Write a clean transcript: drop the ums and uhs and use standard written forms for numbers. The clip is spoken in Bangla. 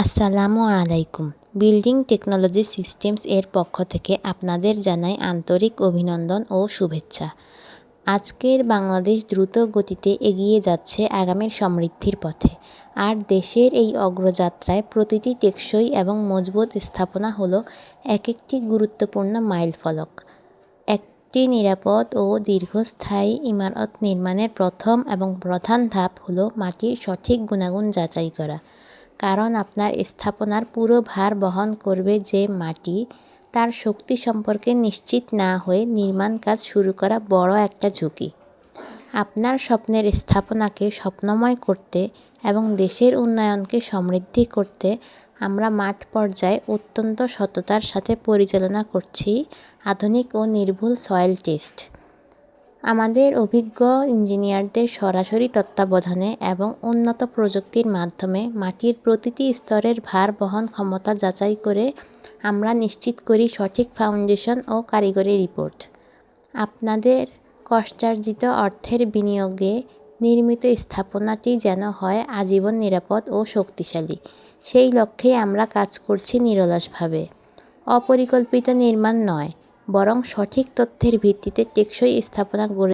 আসসালামু আলাইকুম। বিল্ডিং টেকনোলজি সিস্টেমস এর পক্ষ থেকে আপনাদের জানাই আন্তরিক অভিনন্দন ও শুভেচ্ছা। আজকের বাংলাদেশ দ্রুত গতিতে এগিয়ে যাচ্ছে আগামীর সমৃদ্ধির পথে। আর দেশের এই অগ্রযাত্রায় প্রতিটি টেকসই এবং মজবুত স্থাপনা হলো একটি গুরুত্বপূর্ণ মাইলফলক। একটি নিরাপদ ও দীর্ঘস্থায়ী ইমারত নির্মাণের প্রথম এবং প্রধান ধাপ হলো মাটির সঠিক গুণাগুণ যাচাই করা। কারণ আপনার স্থাপনার পুরো ভার বহন করবে যে মাটি, তার শক্তি সম্পর্কে নিশ্চিত না হয়ে নির্মাণ কাজ শুরু করা বড় একটা ঝুঁকি। আপনার স্বপ্নের স্থাপনাকে স্বপ্নময় করতে এবং দেশের উন্নয়নকে সমৃদ্ধি করতে আমরা মাঠ পর্যায়ে অত্যন্ত সততার সাথে পরিচালনা করছি আধুনিক ও নির্ভুল সয়েল টেস্ট। আমাদের অভিজ্ঞ ইঞ্জিনিয়ারদের সরাসরি তত্ত্বাবধানে এবং উন্নত প্রযুক্তির মাধ্যমে মাটির প্রতিটি স্তরের ভার বহন ক্ষমতা যাচাই করে আমরা নিশ্চিত করি সঠিক ফাউন্ডেশন ও কারিগরি রিপোর্ট। আপনাদের কষ্টার্জিত অর্থের বিনিয়োগে নির্মিত স্থাপনাটি যেন হয় আজীবন নিরাপদ ও শক্তিশালী, সেই লক্ষ্যেই আমরা কাজ করছি নিরলসভাবে। অপরিকল্পিত নির্মাণ নয়, বরং সঠিক তথ্যের ভিত্তিতে টেকসই স্থাপনা গড়ে